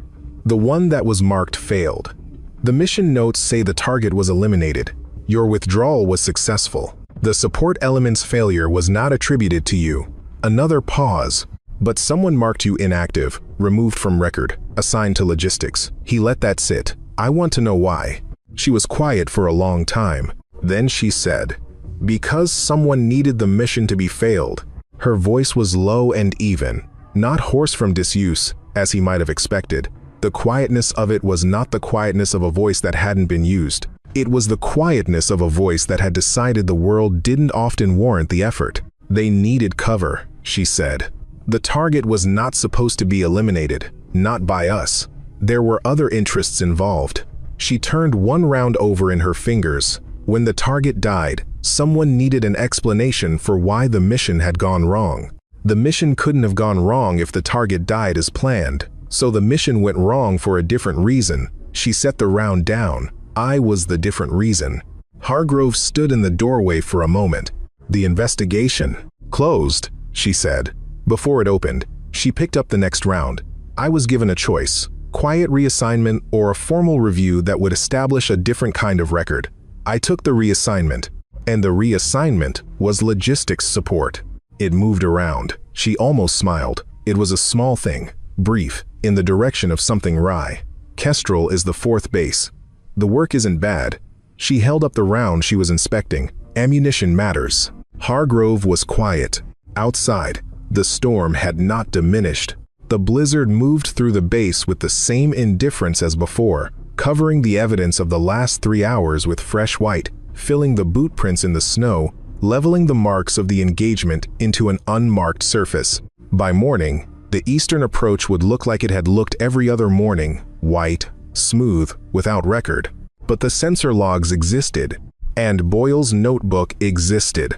"The one that was marked failed. The mission notes say the target was eliminated. Your withdrawal was successful. The support element's failure was not attributed to you." Another pause. "But someone marked you inactive, removed from record, assigned to logistics." He let that sit. "I want to know why." She was quiet for a long time. Then she said, "Because someone needed the mission to be failed." Her voice was low and even, not hoarse from disuse, as he might have expected. The quietness of it was not the quietness of a voice that hadn't been used. It was the quietness of a voice that had decided the world didn't often warrant the effort. "They needed cover," she said. "The target was not supposed to be eliminated, not by us. There were other interests involved." She turned one round over in her fingers. When the target died, someone needed an explanation for why the mission had gone wrong. The mission couldn't have gone wrong if the target died as planned, so the mission went wrong for a different reason. She set the round down. I was the different reason. Hargrove stood in the doorway for a moment. "The investigation closed," she said. Before it opened, she picked up the next round. "I was given a choice. Quiet reassignment or a formal review that would establish a different kind of record. I took the reassignment, and the reassignment was logistics support." It moved around. She almost smiled. It was a small thing, brief, in the direction of something wry. "Kestrel is the 4th base. The work isn't bad." She held up the round she was inspecting. "Ammunition matters." Hargrove was quiet. Outside, the storm had not diminished. The blizzard moved through the base with the same indifference as before, covering the evidence of the last 3 hours with fresh white, filling the boot prints in the snow, leveling the marks of the engagement into an unmarked surface. By morning, the eastern approach would look like it had looked every other morning, white, smooth, without record. But the sensor logs existed, and Boyle's notebook existed,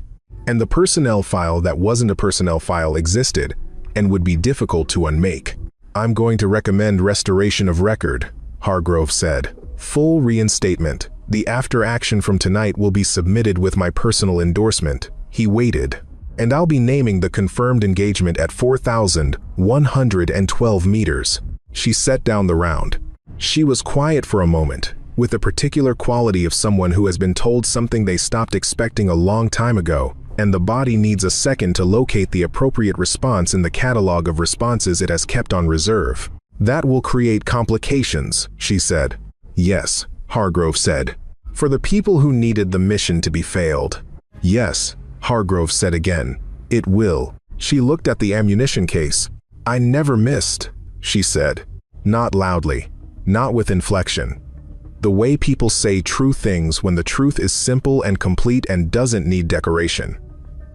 and the personnel file that wasn't a personnel file existed, and would be difficult to unmake. "I'm going to recommend restoration of record," Hargrove said. "Full reinstatement. The after action from tonight will be submitted with my personal endorsement." He waited. "And I'll be naming the confirmed engagement at 4,112 meters." She set down the round. She was quiet for a moment, with the particular quality of someone who has been told something they stopped expecting a long time ago, and the body needs a second to locate the appropriate response in the catalog of responses it has kept on reserve. "That will create complications," she said. "Yes," Hargrove said. "For the people who needed the mission to be failed." "Yes," Hargrove said again. "It will." She looked at the ammunition case. "I never missed," she said. Not loudly, not with inflection. The way people say true things when the truth is simple and complete and doesn't need decoration.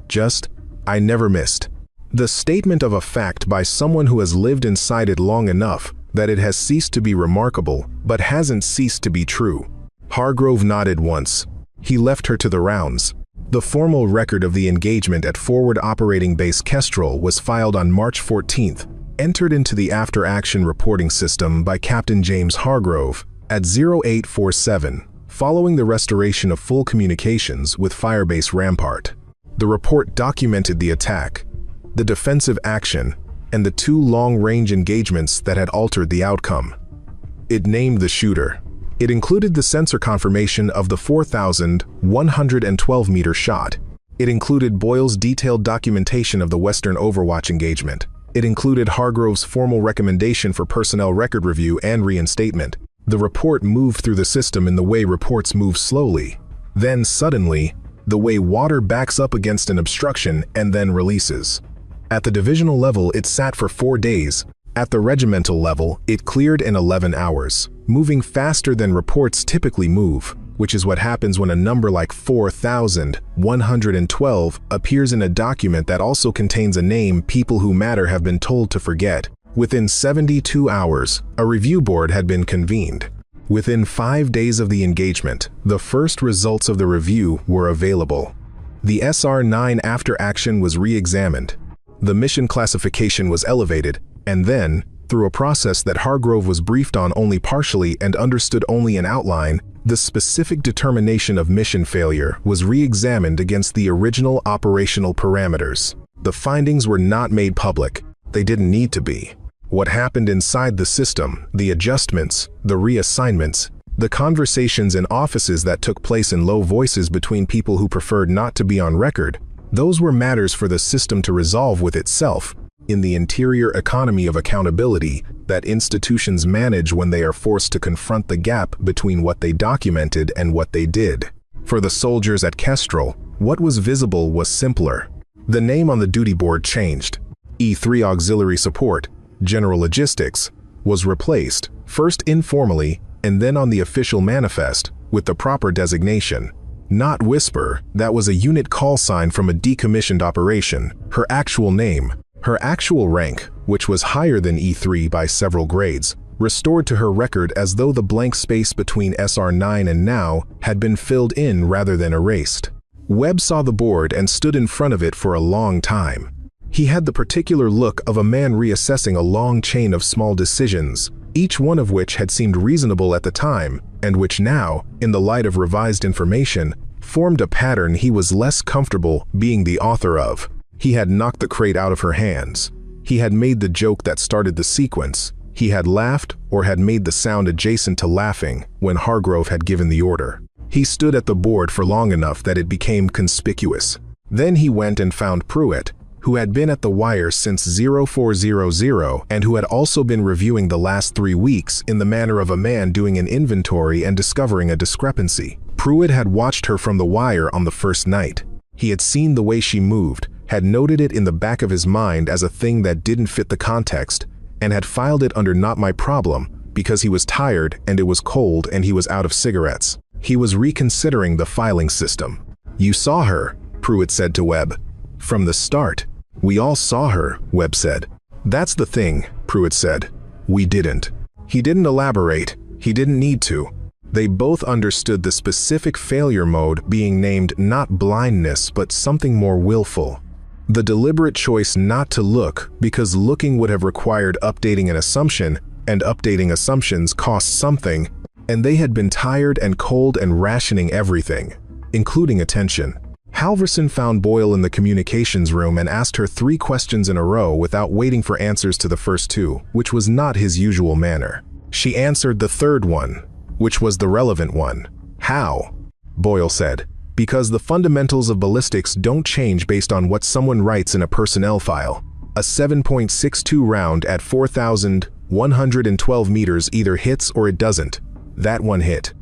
Just, "I never missed." The statement of a fact by someone who has lived inside it long enough that it has ceased to be remarkable, but hasn't ceased to be true. Hargrove nodded once. He left her to the rounds. The formal record of the engagement at Forward Operating Base Kestrel was filed on March 14th, entered into the after-action reporting system by Captain James Hargrove at 0847, following the restoration of full communications with Firebase Rampart. The report documented the attack, the defensive action, and the 2 long-range engagements that had altered the outcome. It named the shooter. It included the sensor confirmation of the 4,112-meter shot. It included Boyle's detailed documentation of the Western Overwatch engagement. It included Hargrove's formal recommendation for personnel record review and reinstatement. The report moved through the system in the way reports move slowly. Then suddenly, the way water backs up against an obstruction and then releases. At the divisional level, it sat for 4 days. At the regimental level, it cleared in 11 hours, moving faster than reports typically move, which is what happens when a number like 4,112 appears in a document that also contains a name people who matter have been told to forget. Within 72 hours, a review board had been convened. Within 5 days of the engagement, the first results of the review were available. The SR-9 after action was re-examined. The mission classification was elevated, and then, through a process that Hargrove was briefed on only partially and understood only in outline, the specific determination of mission failure was re-examined against the original operational parameters. The findings were not made public. They didn't need to be. What happened inside the system, the adjustments, the reassignments, the conversations in offices that took place in low voices between people who preferred not to be on record, those were matters for the system to resolve with itself, in the interior economy of accountability that institutions manage when they are forced to confront the gap between what they documented and what they did. For the soldiers at Kestrel, what was visible was simpler. The name on the duty board changed. E3 Auxiliary Support, General Logistics, was replaced, first informally and then on the official manifest, with the proper designation. Not Whisper, that was a unit call sign from a decommissioned operation. Her actual name, her actual rank, which was higher than E3 by several grades, restored to her record as though the blank space between SR9 and now had been filled in rather than erased. Webb saw the board and stood in front of it for a long time. He had the particular look of a man reassessing a long chain of small decisions, each one of which had seemed reasonable at the time, and which now, in the light of revised information, formed a pattern he was less comfortable being the author of. He had knocked the crate out of her hands. He had made the joke that started the sequence. He had laughed or had made the sound adjacent to laughing when Hargrove had given the order. He stood at the board for long enough that it became conspicuous. Then he went and found Pruitt, who had been at the wire since 0400 and who had also been reviewing the last 3 weeks in the manner of a man doing an inventory and discovering a discrepancy. Pruitt had watched her from the wire on the first night. He had seen the way she moved, had noted it in the back of his mind as a thing that didn't fit the context, and had filed it under Not My Problem because he was tired and it was cold and he was out of cigarettes. He was reconsidering the filing system. "You saw her," Pruitt said to Webb. "From the start." "We all saw her," Webb said. "That's the thing," Pruitt said. "We didn't." He didn't elaborate. He didn't need to. They both understood the specific failure mode being named not blindness but something more willful. The deliberate choice not to look because looking would have required updating an assumption, and updating assumptions costs something, and they had been tired and cold and rationing everything, including attention. Halverson found Boyle in the communications room and asked her 3 questions in a row without waiting for answers to the first 2, which was not his usual manner. She answered the third one, which was the relevant one. "How?" Boyle said. "Because the fundamentals of ballistics don't change based on what someone writes in a personnel file. A 7.62 round at 4,112 meters either hits or it doesn't. That one hit.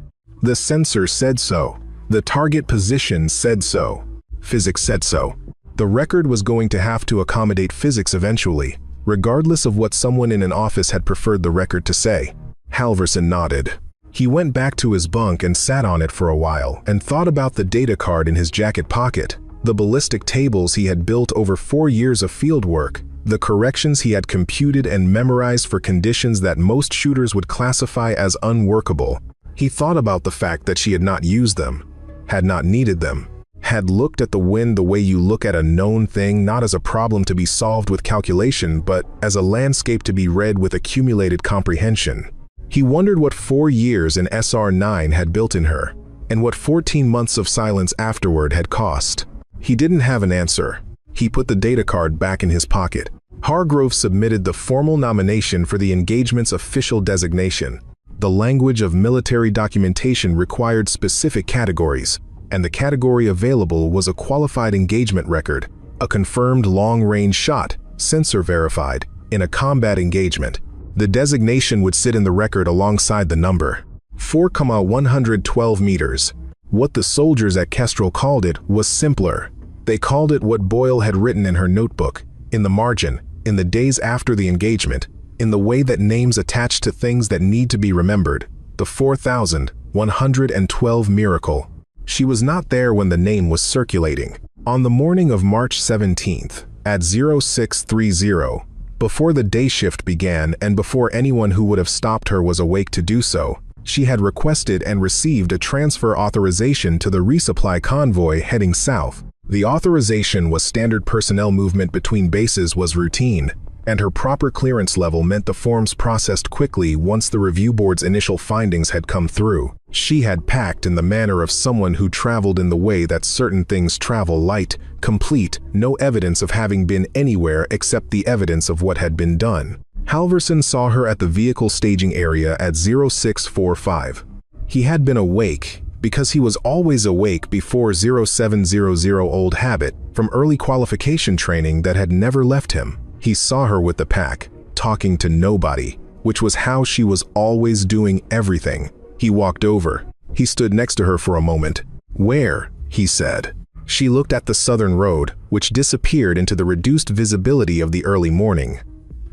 The sensor said so. The target position said so. Physics said so. The record was going to have to accommodate physics eventually, regardless of what someone in an office had preferred the record to say." Halverson nodded. He went back to his bunk and sat on it for a while and thought about the data card in his jacket pocket, The ballistic tables he had built over 4 years of field work, the corrections he had computed and memorized for conditions that most shooters would classify as unworkable. He thought about the fact that she had not used them, had not needed them, had looked at the wind the way you look at a known thing, not as a problem to be solved with calculation, but as a landscape to be read with accumulated comprehension. He wondered what 4 years in SR9 had built in her, and what 14 months of silence afterward had cost. He didn't have an answer. He put the data card back in his pocket. Hargrove submitted the formal nomination for the engagement's official designation. The language of military documentation required specific categories, and the category available was a qualified engagement record, a confirmed long-range shot, sensor verified, in a combat engagement. The designation would sit in the record alongside the number 4,112 meters. What the soldiers at Kestrel called it was simpler. They called it what Boyle had written in her notebook, in the margin, in the days after the engagement, in the way that names attach to things that need to be remembered, the 4,112 miracle. She was not there when the name was circulating. On the morning of March 17th, at 0630, before the day shift began and before anyone who would have stopped her was awake to do so, she had requested and received a transfer authorization to the resupply convoy heading south. The authorization was standard personnel movement between bases was routine, and her proper clearance level meant the forms processed quickly once the review board's initial findings had come through. She had packed in the manner of someone who traveled in the way that certain things travel, light, complete, no evidence of having been anywhere except the evidence of what had been done. Halverson saw her at the vehicle staging area at 0645. He had been awake, because he was always awake before 0700, old habit from early qualification training that had never left him. He saw her with the pack, talking to nobody, which was how she was always doing everything. He walked over. He stood next to her for a moment. "Where?" he said. She looked at the southern road, which disappeared into the reduced visibility of the early morning.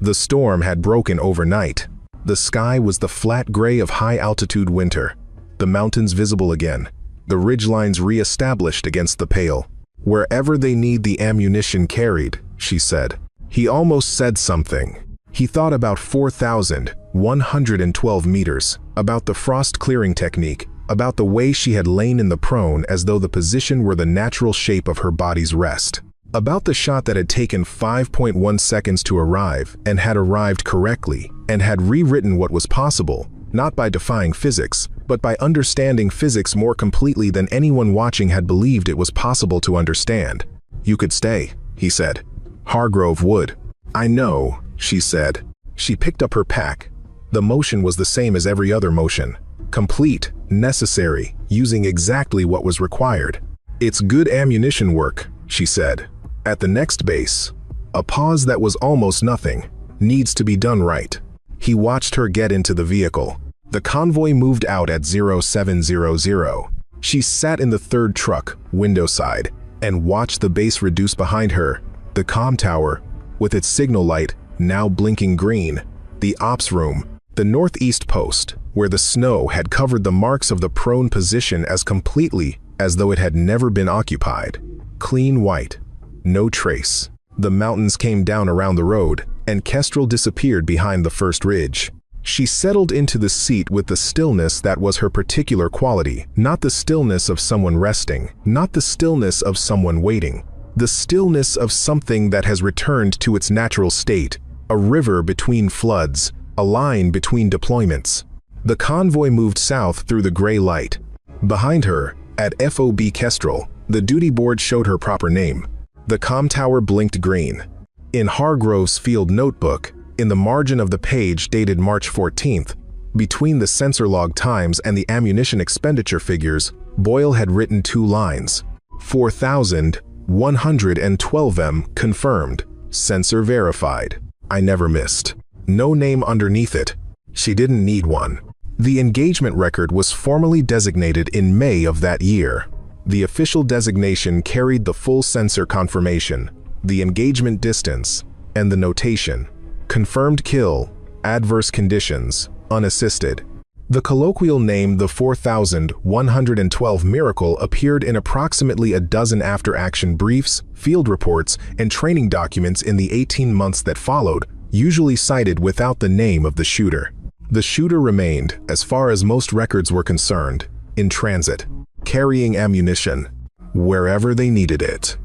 The storm had broken overnight. The sky was the flat gray of high-altitude winter. The mountains visible again. The ridgelines re-established against the pale. "Wherever they need the ammunition carried," she said. He almost said something. He thought about 4,112 meters, about the frost clearing technique, about the way she had lain in the prone as though the position were the natural shape of her body's rest, about the shot that had taken 5.1 seconds to arrive and had arrived correctly and had rewritten what was possible, not by defying physics, but by understanding physics more completely than anyone watching had believed it was possible to understand. "You could stay," he said. Hargrove would. "I know," she said. She picked up her pack. The motion was the same as every other motion. Complete, necessary, using exactly what was required. "It's good ammunition work," she said. "At the next base." A pause that was almost nothing. "Needs to be done right." He watched her get into the vehicle. The convoy moved out at 0700. She sat in the third truck, window side, and watched the base reduce behind her. The comm tower, with its signal light, now blinking green. The ops room, the northeast post, where the snow had covered the marks of the prone position as completely as though it had never been occupied. Clean white. No trace. The mountains came down around the road, and Kestrel disappeared behind the first ridge. She settled into the seat with the stillness that was her particular quality, not the stillness of someone resting, not the stillness of someone waiting. The stillness of something that has returned to its natural state, a river between floods, a line between deployments. The convoy moved south through the gray light. Behind her, at FOB Kestrel, the duty board showed her proper name. The comm tower blinked green. In Hargrove's field notebook, in the margin of the page dated March 14th, between the sensor log times and the ammunition expenditure figures, Boyle had written 2 lines. 4,112 m confirmed. Sensor verified. I never missed. No name underneath it. She didn't need one. The engagement record was formally designated in May of that year. The official designation carried the full sensor confirmation, the engagement distance, and the notation. Confirmed kill, adverse conditions, unassisted. The colloquial name the 4112 miracle appeared in approximately a dozen after-action briefs, field reports, and training documents in the 18 months that followed, usually cited without the name of the shooter. The shooter remained, as far as most records were concerned, in transit, carrying ammunition wherever they needed it.